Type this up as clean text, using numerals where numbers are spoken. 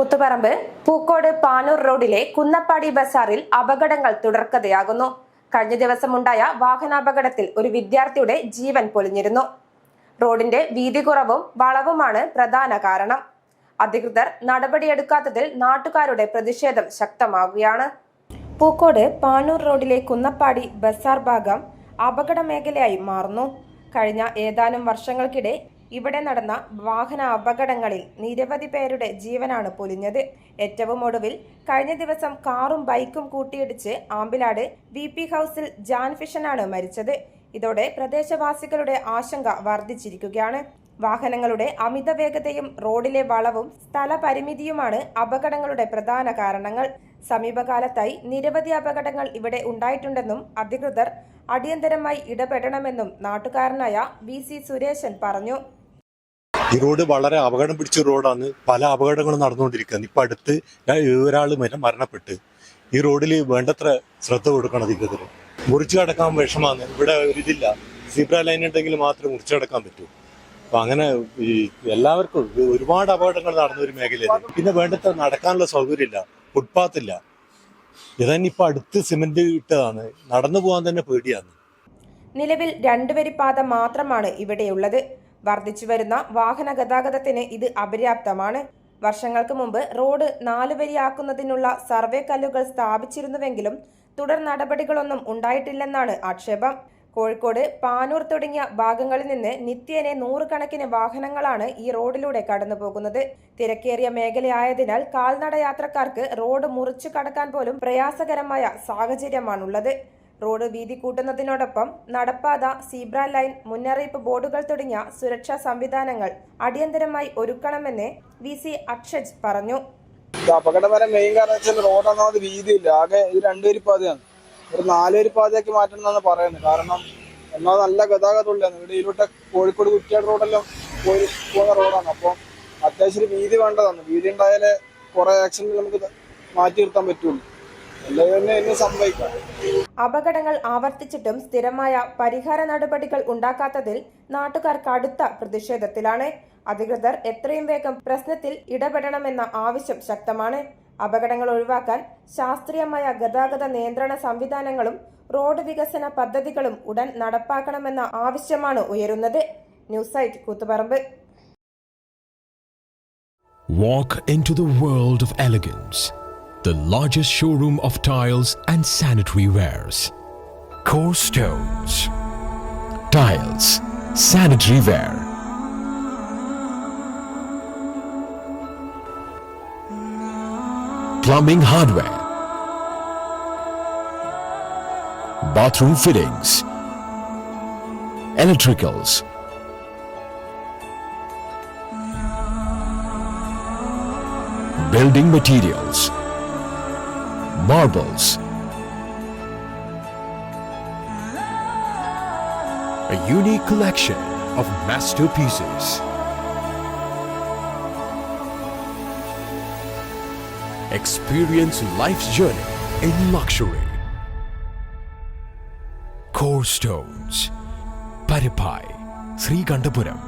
കൂത്തുപറമ്പ് പൂക്കോട് പാനൂർ റോഡിലെ കുന്നപ്പാടി ബസാറിൽ അപകടങ്ങൾ തുടർക്കഥയാകുന്നു. കഴിഞ്ഞ ദിവസമുണ്ടായ വാഹനാപകടത്തിൽ ഒരു വിദ്യാർത്ഥിയുടെ ജീവൻ പൊലിഞ്ഞിരുന്നു. റോഡിന്റെ വീതി കുറവും വളവുമാണ് പ്രധാന കാരണം. അധികൃതർ നടപടിയെടുക്കാത്തതിൽ നാട്ടുകാരുടെ പ്രതിഷേധം ശക്തമാവുകയാണ്. പൂക്കോട് പാനൂർ റോഡിലെ കുന്നപ്പാടി ബസാർ ഭാഗം അപകട മേഖലയായി മാറുന്നു. കഴിഞ്ഞ ഏതാനും വർഷങ്ങൾക്കിടെ ഇവിടെ നടന്ന വാഹന അപകടങ്ങളിൽ നിരവധി പേരുടെ ജീവനാണ് പൊലിഞ്ഞത്. ഏറ്റവും ഒടുവിൽ കഴിഞ്ഞ ദിവസം കാറും ബൈക്കും കൂട്ടിയിടിച്ച് ആമ്പിലാട് VP ഹൗസിൽ ജാൻ ഫിഷനാണ് മരിച്ചത്. ഇതോടെ പ്രദേശവാസികളുടെ ആശങ്ക വർദ്ധിച്ചിരിക്കുകയാണ്. വാഹനങ്ങളുടെ അമിത വേഗതയും റോഡിലെ വളവും സ്ഥലപരിമിതിയുമാണ് അപകടങ്ങളുടെ പ്രധാന കാരണങ്ങൾ. സമീപകാലത്തായി നിരവധി അപകടങ്ങൾ ഇവിടെ ഉണ്ടായിട്ടുണ്ടെന്നും അധികൃതർ അടിയന്തരമായി ഇടപെടണമെന്നും നാട്ടുകാരനായ VC സുരേശൻ പറഞ്ഞു. ഈ റോഡ് വളരെ അപകടം പിടിച്ച റോഡാണ്. പല അപകടങ്ങളും നടന്നുകൊണ്ടിരിക്കുന്നത്. ഇപ്പൊ അടുത്ത് ഒരാൾ മരണപ്പെട്ട്. ഈ റോഡിൽ വേണ്ടത്ര ശ്രദ്ധ കൊടുക്കണം അധികൃതർ. മുറിച്ചു കടക്കാൻ വിഷമാണ്. ഇവിടെ ഒരിതില്ല, സീബ്ര ലൈൻ ഉണ്ടെങ്കിൽ മാത്രമേ മുറിച്ചു കടക്കാൻ പറ്റൂ. അപ്പൊ അങ്ങനെ എല്ലാവർക്കും ഒരുപാട് അപകടങ്ങൾ നടന്ന ഒരു മേഖലയാണ്. പിന്നെ വേണ്ടത്ര നടക്കാനുള്ള സൗകര്യമില്ല, ഫുട്പാത്ത് ഇല്ല. ഇതന്നെ ഇപ്പൊ അടുത്ത് സിമെന്റ് ഇട്ടതാണ്. നടന്നു പോകാൻ തന്നെ പേടിയാണ്. നിലവിൽ 2 വരി പാത മാത്രമാണ് ഇവിടെയുള്ളത്. വർദ്ധിച്ചു വരുന്ന വാഹന ഗതാഗതത്തിന് ഇത് അപര്യാപ്തമാണ്. വർഷങ്ങൾക്ക് മുമ്പ് റോഡ് 4 വരിയാക്കുന്നതിനുള്ള സർവേ കല്ലുകൾ സ്ഥാപിച്ചിരുന്നുവെങ്കിലും തുടർ നടപടികളൊന്നും ഉണ്ടായിട്ടില്ലെന്നാണ് ആക്ഷേപം. കോഴിക്കോട്, പാനൂർ തുടങ്ങിയ ഭാഗങ്ങളിൽ നിന്ന് നിത്യേന 100 കണക്കിന് വാഹനങ്ങളാണ് ഈ റോഡിലൂടെ കടന്നുപോകുന്നത്. തിരക്കേറിയ മേഖലയായതിനാൽ കാൽനട യാത്രക്കാർക്ക് റോഡ് മുറിച്ചു കടക്കാൻ പോലും പ്രയാസകരമായ സാഹചര്യമാണുള്ളത്. റോഡ് വീതി കൂട്ടുന്നതിനോടൊപ്പം നടപ്പാത, സീബ്ര ലൈൻ, മുന്നറിയിപ്പ് ബോർഡുകൾ തുടങ്ങിയ സുരക്ഷാ സംവിധാനങ്ങൾ അടിയന്തരമായി ഒരുക്കണമെന്ന് VC അക്ഷജ് പറഞ്ഞു. അപകടപരം മെയിൻ കാരണം വെച്ചാൽ റോഡൊന്നാമത് വീതിയില്ല. ആകെ ഇത് 2 വരി പാതയാണ്. ഒരു 4 വരി പാതയാക്കി മാറ്റണം എന്നാണ് പറയുന്നത്. കാരണം ഒന്നാമത് നല്ല ഗതാഗതമുള്ളതാണ്. ഇവിടെ ഇതിലൂടെ കോഴിക്കോട് കുറ്റ്യാട് റോഡെല്ലാം പോകുന്ന റോഡാണ്. അപ്പോൾ അത്യാവശ്യം വീതി വേണ്ടതാണ്. വീതി ഉണ്ടായാലേ കുറെ ആക്സിഡന്റ് നമുക്ക് മാറ്റി നിർത്താൻ പറ്റുള്ളൂ. അപകടങ്ങൾ ആവർത്തിച്ചിട്ടും സ്ഥിരമായ പരിഹാര നടപടികൾ ഉണ്ടാക്കാത്തതിൽ നാട്ടുകാർ കടുത്ത പ്രതിഷേധത്തിലാണ്. അധികൃതർ എത്രയും വേഗം പ്രശ്നത്തിൽ ഇടപെടണമെന്ന ആവശ്യം ശക്തമാണ്. അപകടങ്ങൾ ഒഴിവാക്കാൻ ശാസ്ത്രീയമായ ഗതാഗത നിയന്ത്രണ സംവിധാനങ്ങളും റോഡ് വികസന പദ്ധതികളും ഉടൻ നടപ്പാക്കണമെന്ന ആവശ്യമാണ് ഉയരുന്നത്. News site Koothuparamba. Walk into the world of elegance. The largest showroom of tiles and sanitary wares. Core Stones. Tiles, sanitary ware. Plumbing hardware. Bathroom fittings. Electricals. Building materials. Marbles. A unique collection of masterpieces. Experience life's journey in luxury. Core Stones. Paripai, Srikandapuram.